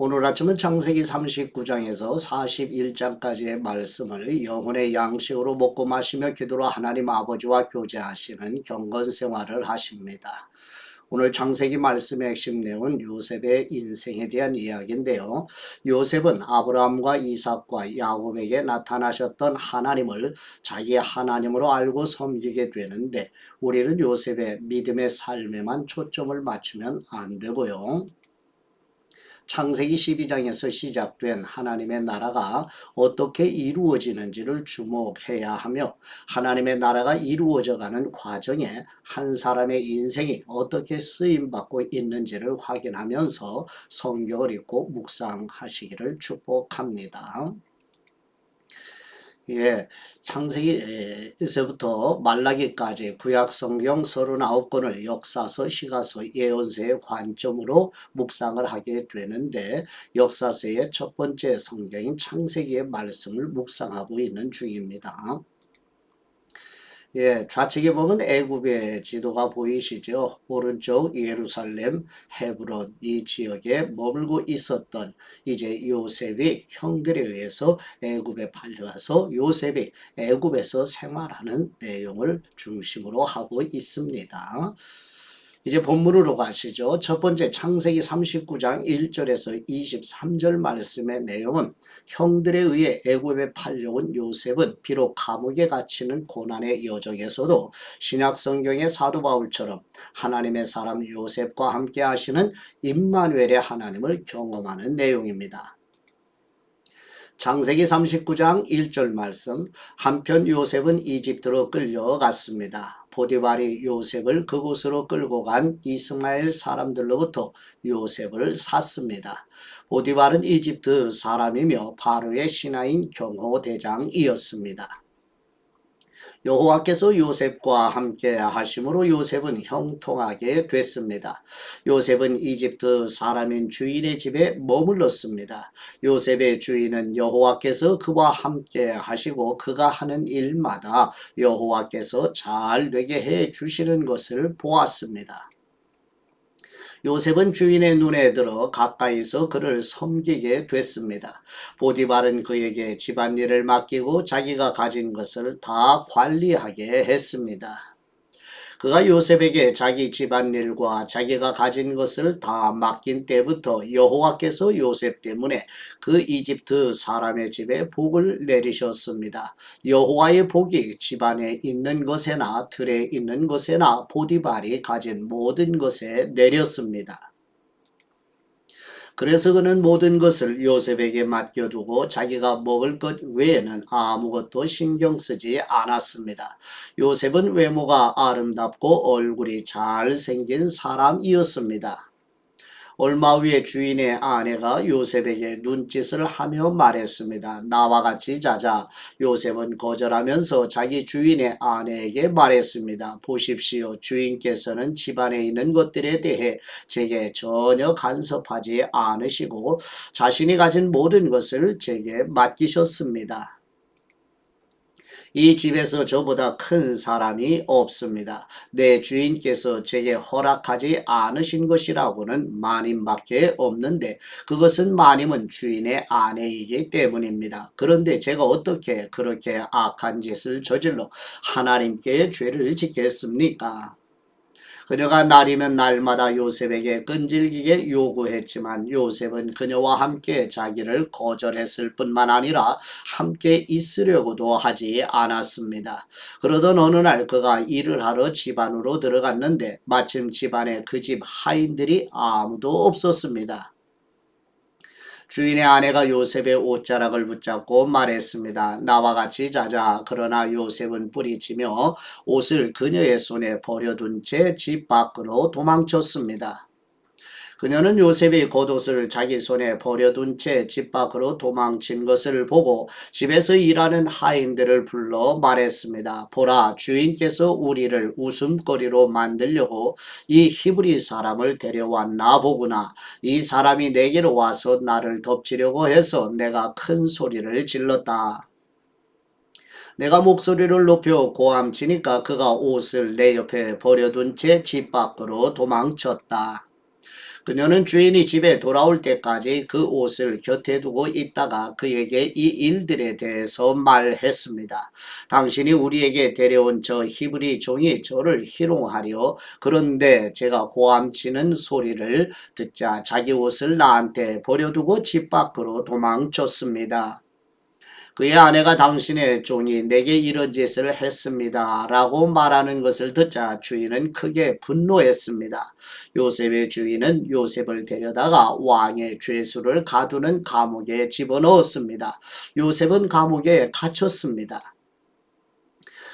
오늘 아침은 창세기 39장에서 41장까지의 말씀을 영혼의 양식으로 먹고 마시며 기도로 하나님 아버지와 교제하시는 경건 생활을 하십니다. 오늘 창세기 말씀의 핵심 내용은 요셉의 인생에 대한 이야기인데요. 요셉은 아브라함과 이삭과 야곱에게 나타나셨던 하나님을 자기 하나님으로 알고 섬기게 되는데 우리는 요셉의 믿음의 삶에만 초점을 맞추면 안 되고요. 창세기 12장에서 시작된 하나님의 나라가 어떻게 이루어지는지를 주목해야 하며 하나님의 나라가 이루어져가는 과정에 한 사람의 인생이 어떻게 쓰임받고 있는지를 확인하면서 성경을 읽고 묵상하시기를 축복합니다. 창세기에서부터 말라기까지 구약성경 39권을 역사서, 시가서, 예언서의 관점으로 묵상을 하게 되는데 역사서의 첫 번째 성경인 창세기의 말씀을 묵상하고 있는 중입니다. 좌측에 보면 애굽의 지도가 보이시죠. 오른쪽 예루살렘, 헤브론 이 지역에 머물고 있었던 이제 요셉이 형들에 의해서 애굽에 팔려가서 요셉이 애굽에서 생활하는 내용을 중심으로 하고 있습니다. 이제 본문으로 가시죠. 첫 번째 창세기 39장 1절에서 23절 말씀의 내용은 형들에 의해 애굽에 팔려온 요셉은 비록 감옥에 갇히는 고난의 여정에서도 신약 성경의 사도 바울처럼 하나님의 사람 요셉과 함께 하시는 임마누엘의 하나님을 경험하는 내용입니다. 창세기 39장 1절 말씀, 한편 요셉은 이집트로 끌려갔습니다. 보디발이 요셉을 그곳으로 끌고 간 이스마엘 사람들로부터 요셉을 샀습니다. 보디발은 이집트 사람이며 바로의 신하인 경호대장이었습니다. 여호와께서 요셉과 함께 하심으로 요셉은 형통하게 됐습니다. 요셉은 이집트 사람인 주인의 집에 머물렀습니다. 요셉의 주인은 여호와께서 그와 함께 하시고 그가 하는 일마다 여호와께서 잘 되게 해 주시는 것을 보았습니다. 요셉은 주인의 눈에 들어 가까이서 그를 섬기게 됐습니다. 보디발은 그에게 집안일을 맡기고 자기가 가진 것을 다 관리하게 했습니다. 그가 요셉에게 자기 집안일과 자기가 가진 것을 다 맡긴 때부터 여호와께서 요셉 때문에 그 이집트 사람의 집에 복을 내리셨습니다. 여호와의 복이 집안에 있는 것에나 들에 있는 것에나 보디발이 가진 모든 것에 내렸습니다. 그래서 그는 모든 것을 요셉에게 맡겨두고 자기가 먹을 것 외에는 아무것도 신경 쓰지 않았습니다. 요셉은 외모가 아름답고 얼굴이 잘생긴 사람이었습니다. 얼마 후에 주인의 아내가 요셉에게 눈짓을 하며 말했습니다. 나와 같이 자자. 요셉은 거절하면서 자기 주인의 아내에게 말했습니다. 보십시오. 주인께서는 집안에 있는 것들에 대해 제게 전혀 간섭하지 않으시고 자신이 가진 모든 것을 제게 맡기셨습니다. 이 집에서 저보다 큰 사람이 없습니다. 내 주인께서 제게 허락하지 않으신 것이라고는 마님밖에 없는데 그것은 마님은 주인의 아내이기 때문입니다. 그런데 제가 어떻게 그렇게 악한 짓을 저질러 하나님께 죄를 짓겠습니까? 그녀가 날이면 날마다 요셉에게 끈질기게 요구했지만 요셉은 그녀와 함께 자기를 거절했을 뿐만 아니라 함께 있으려고도 하지 않았습니다. 그러던 어느 날 그가 일을 하러 집 안으로 들어갔는데 마침 집안에 그 집 하인들이 아무도 없었습니다. 주인의 아내가 요셉의 옷자락을 붙잡고 말했습니다. 나와 같이 자자. 그러나 요셉은 뿌리치며 옷을 그녀의 손에 버려둔 채 집 밖으로 도망쳤습니다. 그녀는 요셉이 겉옷을 자기 손에 버려둔 채 집 밖으로 도망친 것을 보고 집에서 일하는 하인들을 불러 말했습니다. 보라, 주인께서 우리를 웃음거리로 만들려고 이 히브리 사람을 데려왔나 보구나. 이 사람이 내게로 와서 나를 덮치려고 해서 내가 큰 소리를 질렀다. 내가 목소리를 높여 고함치니까 그가 옷을 내 옆에 버려둔 채 집 밖으로 도망쳤다. 그녀는 주인이 집에 돌아올 때까지 그 옷을 곁에 두고 있다가 그에게 이 일들에 대해서 말했습니다. 당신이 우리에게 데려온 저 히브리 종이 저를 희롱하려. 그런데 제가 고함치는 소리를 듣자 자기 옷을 나한테 버려두고 집 밖으로 도망쳤습니다. 그의 아내가 당신의 종이 내게 이런 짓을 했습니다. 라고 말하는 것을 듣자 주인은 크게 분노했습니다. 요셉의 주인은 요셉을 데려다가 왕의 죄수를 가두는 감옥에 집어넣었습니다. 요셉은 감옥에 갇혔습니다.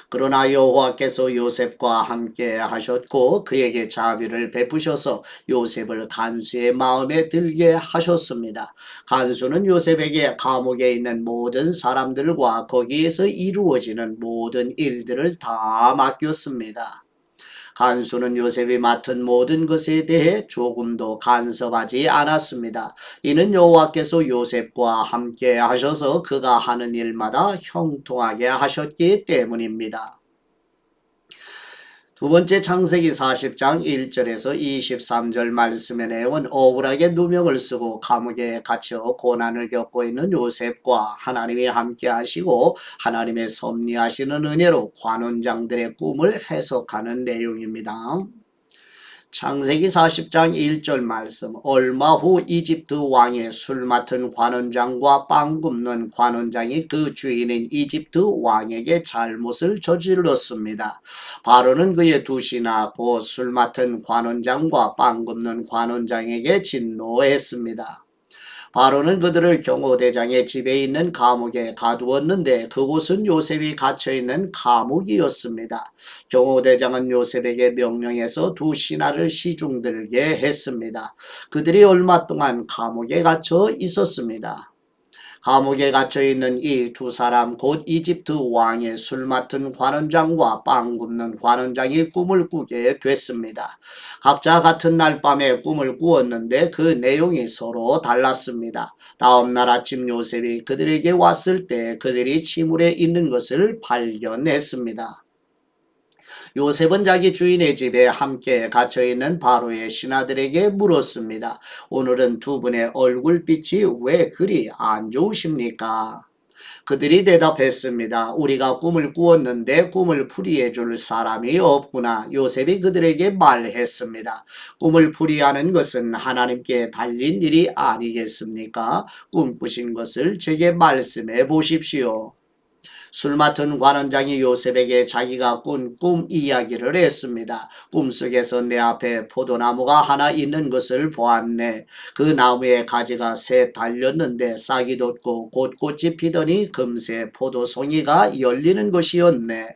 그러나 여호와께서 요셉과 함께 하셨고 그에게 자비를 베푸셔서 요셉을 간수의 마음에 들게 하셨습니다. 간수는 요셉에게 감옥에 있는 모든 사람들과 거기에서 이루어지는 모든 일들을 다 맡겼습니다. 간수는 요셉이 맡은 모든 것에 대해 조금도 간섭하지 않았습니다. 이는 여호와께서 요셉과 함께 하셔서 그가 하는 일마다 형통하게 하셨기 때문입니다. 두 번째 창세기 40장 1절에서 23절 말씀의 내용은 억울하게 누명을 쓰고 감옥에 갇혀 고난을 겪고 있는 요셉과 하나님이 함께 하시고 하나님의 섭리하시는 은혜로 관원장들의 꿈을 해석하는 내용입니다. 창세기 40장 1절 말씀. 얼마 후 이집트 왕의 술 맡은 관원장과 빵 굽는 관원장이 그 주인인 이집트 왕에게 잘못을 저질렀습니다. 바로는 그의 두 신하 곧 술 맡은 관원장과 빵 굽는 관원장에게 진노했습니다. 바로는 그들을 경호대장의 집에 있는 감옥에 가두었는데 그곳은 요셉이 갇혀있는 감옥이었습니다. 경호대장은 요셉에게 명령해서 두 신하를 시중들게 했습니다. 그들이 얼마 동안 감옥에 갇혀 있었습니다. 감옥에 갇혀있는 이 두 사람 곧 이집트 왕의 술 맡은 관원장과 빵 굽는 관원장이 꿈을 꾸게 됐습니다. 각자 같은 날 밤에 꿈을 꾸었는데 그 내용이 서로 달랐습니다. 다음날 아침 요셉이 그들에게 왔을 때 그들이 침울에 있는 것을 발견했습니다. 요셉은 자기 주인의 집에 함께 갇혀있는 바로의 신하들에게 물었습니다. 오늘은 두 분의 얼굴빛이 왜 그리 안 좋으십니까? 그들이 대답했습니다. 우리가 꿈을 꾸었는데 꿈을 풀이해 줄 사람이 없구나. 요셉이 그들에게 말했습니다. 꿈을 풀이하는 것은 하나님께 달린 일이 아니겠습니까? 꿈꾸신 것을 제게 말씀해 보십시오. 술 맡은 관원장이 요셉에게 자기가 꾼 꿈 이야기를 했습니다. 꿈속에서 내 앞에 포도나무가 하나 있는 것을 보았네. 그 나무에 가지가 새 달렸는데 싹이 돋고 곳곳이 피더니 금세 포도송이가 열리는 것이었네.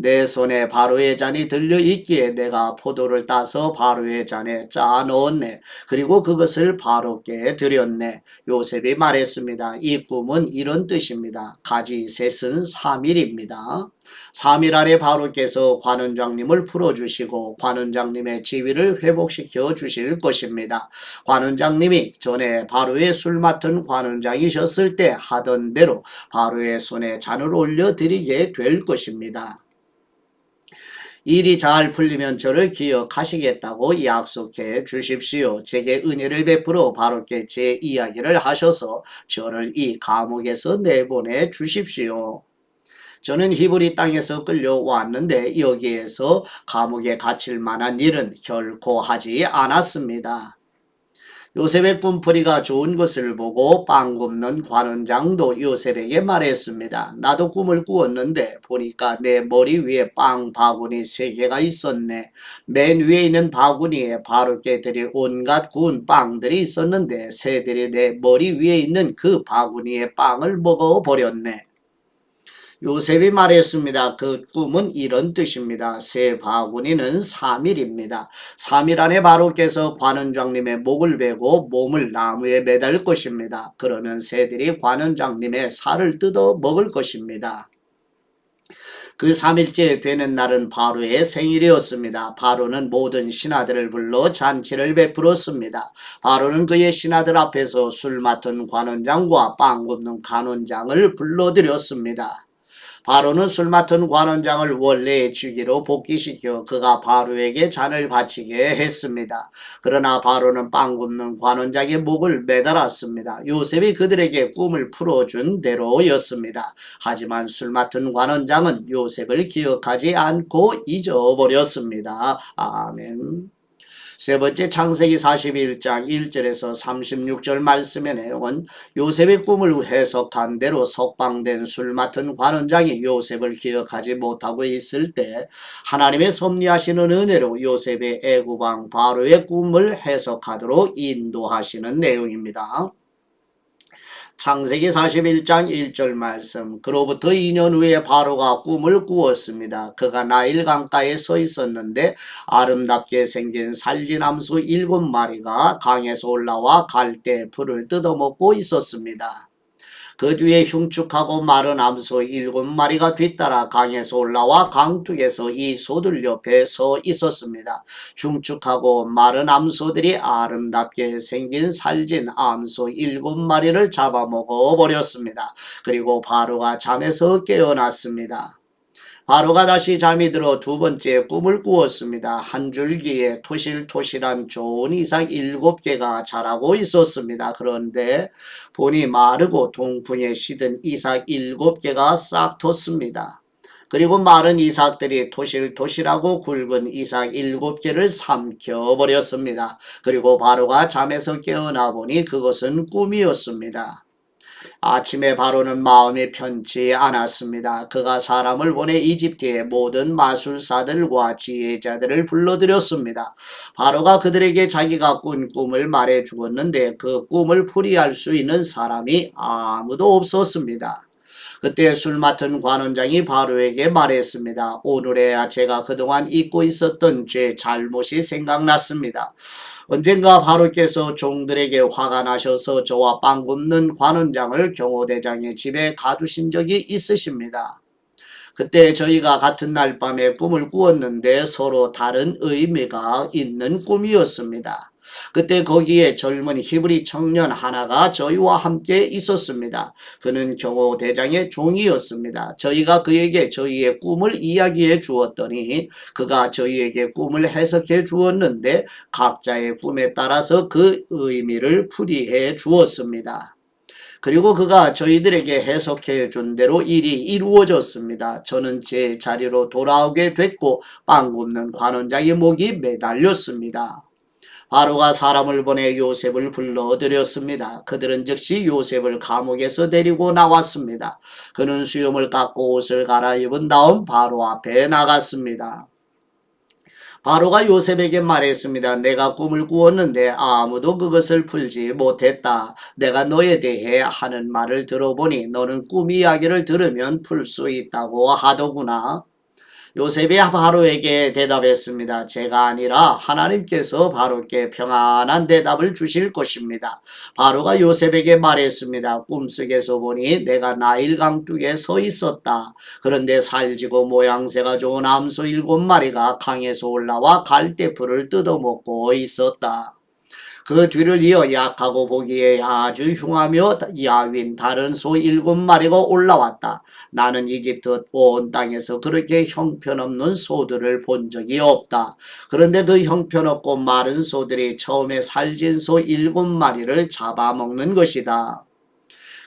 내 손에 바로의 잔이 들려 있기에 내가 포도를 따서 바로의 잔에 짜 넣었네. 그리고 그것을 바로께 드렸네. 요셉이 말했습니다. 이 꿈은 이런 뜻입니다. 가지 셋은 3일입니다. 3일 안에 바로께서 관원장님을 풀어주시고 관원장님의 지위를 회복시켜 주실 것입니다. 관원장님이 전에 바로의 술 맡은 관원장이셨을 때 하던 대로 바로의 손에 잔을 올려드리게 될 것입니다. 일이 잘 풀리면 저를 기억하시겠다고 약속해 주십시오. 제게 은혜를 베풀어 바로께 제 이야기를 하셔서 저를 이 감옥에서 내보내 주십시오. 저는 히브리 땅에서 끌려왔는데 여기에서 감옥에 갇힐 만한 일은 결코 하지 않았습니다. 요셉의 꿈풀이가 좋은 것을 보고 빵 굽는 관원장도 요셉에게 말했습니다. 나도 꿈을 꾸었는데 보니까 내 머리 위에 빵 바구니 3개가 있었네. 맨 위에 있는 바구니에 바로께 드릴 온갖 구운 빵들이 있었는데 새들이 내 머리 위에 있는 그 바구니의 빵을 먹어버렸네. 요셉이 말했습니다. 그 꿈은 이런 뜻입니다. 새 바구니는 3일입니다. 3일 안에 바로께서 관원장님의 목을 베고 몸을 나무에 매달 것입니다. 그러면 새들이 관원장님의 살을 뜯어 먹을 것입니다. 그 3일째 되는 날은 바로의 생일이었습니다. 바로는 모든 신하들을 불러 잔치를 베풀었습니다. 바로는 그의 신하들 앞에서 술 맡은 관원장과 빵 굽는 관원장을 불러들였습니다. 바로는 술 맡은 관원장을 원래의 직위로 복귀시켜 그가 바로에게 잔을 바치게 했습니다. 그러나 바로는 빵 굽는 관원장의 목을 매달았습니다. 요셉이 그들에게 꿈을 풀어준 대로였습니다. 하지만 술 맡은 관원장은 요셉을 기억하지 않고 잊어버렸습니다. 아멘. 세 번째, 창세기 41장 1절에서 36절 말씀의 내용은 요셉의 꿈을 해석한 대로 석방된 술 맡은 관원장이 요셉을 기억하지 못하고 있을 때 하나님의 섭리하시는 은혜로 요셉의 애굽왕 바로의 꿈을 해석하도록 인도하시는 내용입니다. 창세기 41장 1절 말씀. 그로부터 2년 후에 바로가 꿈을 꾸었습니다. 그가 나일 강가에 서 있었는데 아름답게 생긴 살진암소 7마리가 강에서 올라와 갈대 풀을 뜯어먹고 있었습니다. 그 뒤에 흉측하고 마른 암소 7마리가 뒤따라 강에서 올라와 강둑에서 이 소들 옆에 서 있었습니다. 흉측하고 마른 암소들이 아름답게 생긴 살진 암소 7마리를 잡아먹어 버렸습니다. 그리고 바로가 잠에서 깨어났습니다. 바로가 다시 잠이 들어 두 번째 꿈을 꾸었습니다. 한 줄기에 토실토실한 좋은 이삭 7개가 자라고 있었습니다. 그런데 보니 마르고 동풍에 시든 이삭 7개가 싹 텄습니다. 그리고 마른 이삭들이 토실토실하고 굵은 이삭 7개를 삼켜버렸습니다. 그리고 바로가 잠에서 깨어나 보니 그것은 꿈이었습니다. 아침에 바로는 마음이 편치 않았습니다. 그가 사람을 보내 이집트의 모든 마술사들과 지혜자들을 불러들였습니다. 바로가 그들에게 자기가 꾼 꿈을 말해 주었는데 그 꿈을 풀이할 수 있는 사람이 아무도 없었습니다. 그때 술 맡은 관원장이 바로에게 말했습니다. 오늘에야 제가 그동안 잊고 있었던 제 잘못이 생각났습니다. 언젠가 바로께서 종들에게 화가 나셔서 저와 빵 굽는 관원장을 경호대장의 집에 가두신 적이 있으십니다. 그때 저희가 같은 날 밤에 꿈을 꾸었는데 서로 다른 의미가 있는 꿈이었습니다. 그때 거기에 젊은 히브리 청년 하나가 저희와 함께 있었습니다. 그는 경호대장의 종이었습니다. 저희가 그에게 저희의 꿈을 이야기해 주었더니 그가 저희에게 꿈을 해석해 주었는데 각자의 꿈에 따라서 그 의미를 풀이해 주었습니다. 그리고 그가 저희들에게 해석해 준 대로 일이 이루어졌습니다. 저는 제 자리로 돌아오게 됐고 빵 굽는 관원장의 목이 매달렸습니다. 바로가 사람을 보내 요셉을 불러들였습니다. 그들은 즉시 요셉을 감옥에서 데리고 나왔습니다. 그는 수염을 깎고 옷을 갈아입은 다음 바로 앞에 나갔습니다. 바로가 요셉에게 말했습니다. 내가 꿈을 꾸었는데 아무도 그것을 풀지 못했다. 내가 너에 대해 하는 말을 들어보니 너는 꿈 이야기를 들으면 풀 수 있다고 하더구나. 요셉이 바로에게 대답했습니다. 제가 아니라 하나님께서 바로께 평안한 대답을 주실 것입니다. 바로가 요셉에게 말했습니다. 꿈속에서 보니 내가 나일 강둑에 서 있었다. 그런데 살지고 모양새가 좋은 암소 7마리가 강에서 올라와 갈대풀을 뜯어먹고 있었다. 그 뒤를 이어 약하고 보기에 아주 흉하며 야윈 다른 소 7마리가 올라왔다. 나는 이집트 온 땅에서 그렇게 형편없는 소들을 본 적이 없다. 그런데 그 형편없고 마른 소들이 처음에 살진 소 7마리를 잡아먹는 것이다.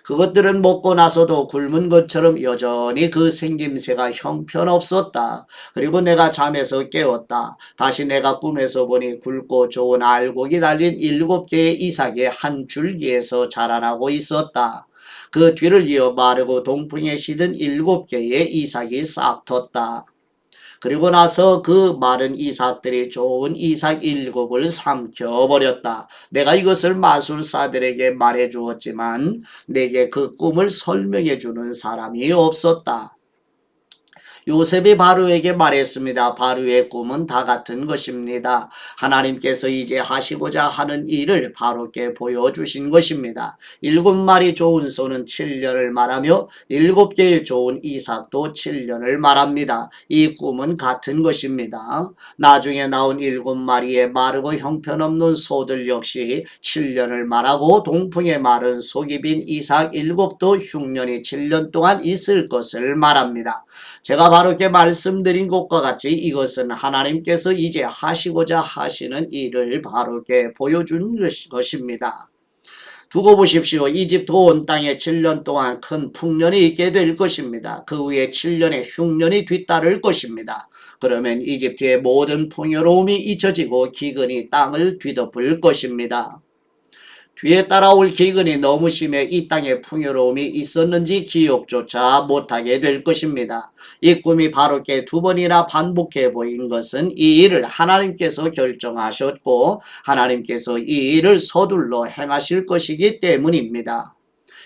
그것들은 먹고 나서도 굶은 것처럼 여전히 그 생김새가 형편없었다. 그리고 내가 잠에서 깨었다. 다시 내가 꿈에서 보니 굵고 좋은 알곡이 달린 7개의 이삭이 한 줄기에서 자라나고 있었다. 그 뒤를 이어 마르고 동풍에 시든 7개의 이삭이 싹 텄다. 그리고 나서 그 마른 이삭들이 좋은 이삭 7을 삼켜버렸다. 내가 이것을 마술사들에게 말해주었지만 내게 그 꿈을 설명해주는 사람이 없었다. 요셉이 바로에게 말했습니다. 바로의 꿈은 다 같은 것입니다. 하나님께서 이제 하시고자 하는 일을 바로께 보여주신 것입니다. 7마리 좋은 소는 7년을 말하며 7개의 좋은 이삭도 7년을 말합니다. 이 꿈은 같은 것입니다. 나중에 나온 7마리의 마르고 형편없는 소들 역시 7년을 말하고 동풍에 마른 속이 빈 이삭 7도 흉년이 7년 동안 있을 것을 말합니다. 제가 바로 이렇게 말씀드린 것과 같이 이것은 하나님께서 이제 하시고자 하시는 일을 바로 이렇게 보여준 것입니다. 두고 보십시오. 이집트 온 땅에 7년 동안 큰 풍년이 있게 될 것입니다. 그 후에 7년의 흉년이 뒤따를 것입니다. 그러면 이집트의 모든 풍요로움이 잊혀지고 기근이 땅을 뒤덮을 것입니다. 뒤에 따라올 기근이 너무 심해 이 땅에 풍요로움이 있었는지 기억조차 못하게 될 것입니다. 이 꿈이 바로께 2번이나 반복해 보인 것은 이 일을 하나님께서 결정하셨고 하나님께서 이 일을 서둘러 행하실 것이기 때문입니다.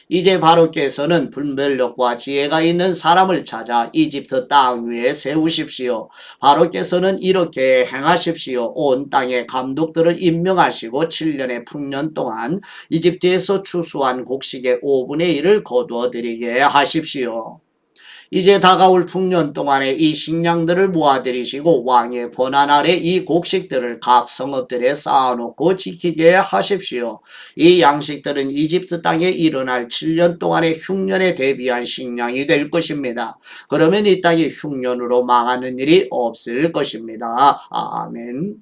이제 바로께서는 분별력과 지혜가 있는 사람을 찾아 이집트 땅 위에 세우십시오. 바로께서는 이렇게 행하십시오. 온 땅의 감독들을 임명하시고 7년의 풍년 동안 이집트에서 추수한 곡식의 5분의 1을 거두어 드리게 하십시오. 이제 다가올 풍년 동안에 이 식량들을 모아들이시고 왕의 권한 아래 이 곡식들을 각 성읍들에 쌓아놓고 지키게 하십시오. 이 양식들은 이집트 땅에 일어날 7년 동안의 흉년에 대비한 식량이 될 것입니다. 그러면 이 땅이 흉년으로 망하는 일이 없을 것입니다. 아멘.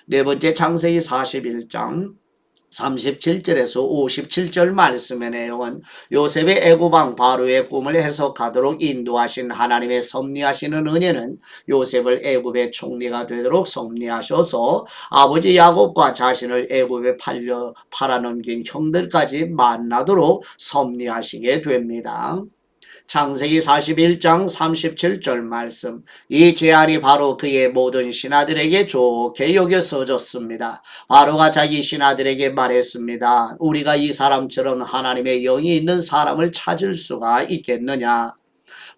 네 번째 창세기 41장 37절에서 57절 말씀의 내용은 요셉의 애굽왕 바로의 꿈을 해석하도록 인도하신 하나님의 섭리하시는 은혜는 요셉을 애굽의 총리가 되도록 섭리하셔서 아버지 야곱과 자신을 애굽에 팔아넘긴 형들까지 만나도록 섭리하시게 됩니다. 창세기 41장 37절 말씀. 이 제안이 바로 그의 모든 신하들에게 좋게 여겨서졌습니다. 바로가 자기 신하들에게 말했습니다. 우리가 이 사람처럼 하나님의 영이 있는 사람을 찾을 수가 있겠느냐?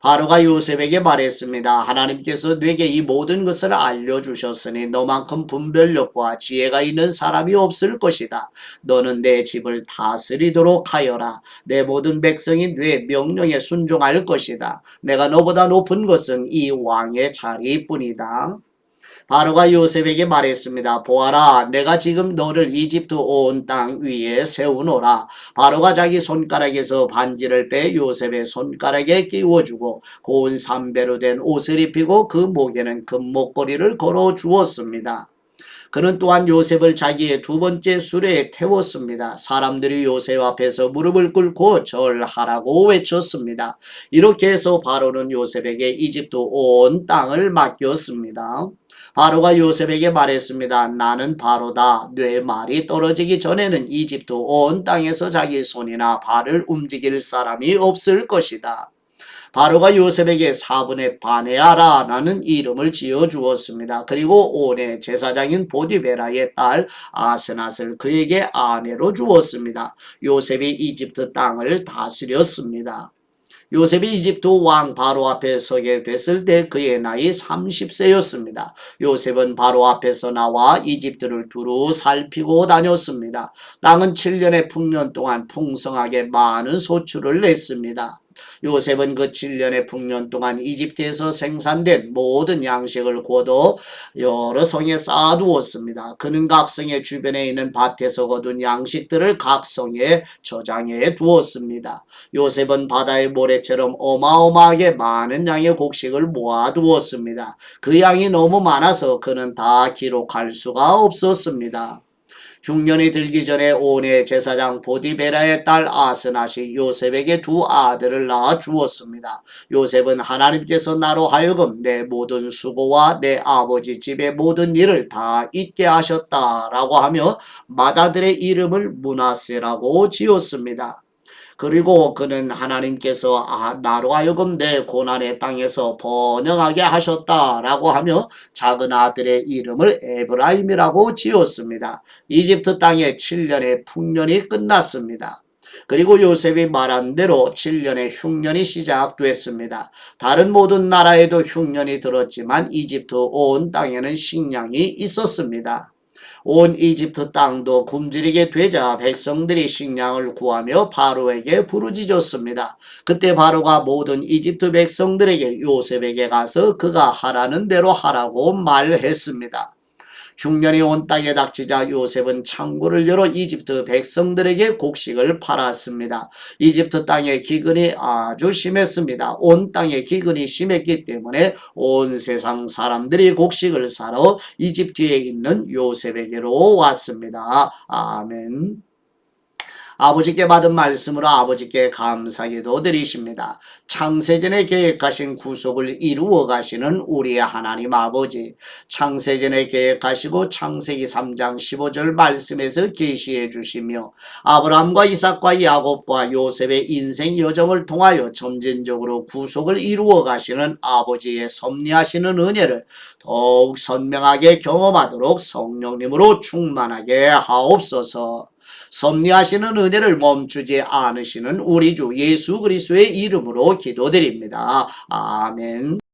바로가 요셉에게 말했습니다. 하나님께서 내게 이 모든 것을 알려주셨으니 너만큼 분별력과 지혜가 있는 사람이 없을 것이다. 너는 내 집을 다스리도록 하여라. 내 모든 백성이 내 명령에 순종할 것이다. 내가 너보다 높은 것은 이 왕의 자리뿐이다. 바로가 요셉에게 말했습니다. 보아라, 내가 지금 너를 이집트 온 땅 위에 세우노라. 바로가 자기 손가락에서 반지를 빼 요셉의 손가락에 끼워주고 고운 삼배로 된 옷을 입히고 그 목에는 금목걸이를 걸어 주었습니다. 그는 또한 요셉을 자기의 2번째 수레에 태웠습니다. 사람들이 요셉 앞에서 무릎을 꿇고 절하라고 외쳤습니다. 이렇게 해서 바로는 요셉에게 이집트 온 땅을 맡겼습니다. 바로가 요셉에게 말했습니다. 나는 바로다. 내 말이 떨어지기 전에는 이집트 온 땅에서 자기 손이나 발을 움직일 사람이 없을 것이다. 바로가 요셉에게 4분의 바네아라라는 이름을 지어 주었습니다. 그리고 온의 제사장인 보디베라의 딸 아스낫을 그에게 아내로 주었습니다. 요셉이 이집트 땅을 다스렸습니다. 요셉이 이집트 왕 바로 앞에 서게 됐을 때 그의 나이 30세였습니다. 요셉은 바로 앞에서 나와 이집트를 두루 살피고 다녔습니다. 땅은 7년의 풍년 동안 풍성하게 많은 소출을 냈습니다. 요셉은 그 7년의 풍년 동안 이집트에서 생산된 모든 양식을 걷어 여러 성에 쌓아두었습니다. 그는 각 성의 주변에 있는 밭에서 거둔 양식들을 각 성에 저장해 두었습니다. 요셉은 바다의 모래처럼 어마어마하게 많은 양의 곡식을 모아두었습니다. 그 양이 너무 많아서 그는 다 기록할 수가 없었습니다. 흉년이 들기 전에 온의 제사장 보디베라의 딸 아스낫이 요셉에게 2 아들을 낳아 주었습니다. 요셉은 하나님께서 나로 하여금 내 모든 수고와 내 아버지 집의 모든 일을 다 잊게 하셨다라고 하며 맏아들의 이름을 므낫세라고 지었습니다. 그리고 그는 하나님께서 나로 하여금 내 고난의 땅에서 번영하게 하셨다라고 하며 작은 아들의 이름을 에브라임이라고 지었습니다. 이집트 땅의 7년의 풍년이 끝났습니다. 그리고 요셉이 말한 대로 7년의 흉년이 시작됐습니다. 다른 모든 나라에도 흉년이 들었지만 이집트 온 땅에는 식량이 있었습니다. 온 이집트 땅도 굶주리게 되자 백성들이 식량을 구하며 바로에게 부르짖었습니다. 그때 바로가 모든 이집트 백성들에게 요셉에게 가서 그가 하라는 대로 하라고 말했습니다. 흉년이 온 땅에 닥치자 요셉은 창고를 열어 이집트 백성들에게 곡식을 팔았습니다. 이집트 땅의 기근이 아주 심했습니다. 온 땅에 기근이 심했기 때문에 온 세상 사람들이 곡식을 사러 이집트에 있는 요셉에게로 왔습니다. 아멘. 아버지께 받은 말씀으로 아버지께 감사기도 드리십니다. 창세전에 계획하신 구속을 이루어 가시는 우리 하나님 아버지, 창세전에 계획하시고 창세기 3장 15절 말씀에서 계시해 주시며 아브라함과 이삭과 야곱과 요셉의 인생 여정을 통하여 점진적으로 구속을 이루어 가시는 아버지의 섭리하시는 은혜를 더욱 선명하게 경험하도록 성령님으로 충만하게 하옵소서. 섭리하시는 은혜를 멈추지 않으시는 우리 주 예수 그리스도의 이름으로 기도드립니다. 아멘.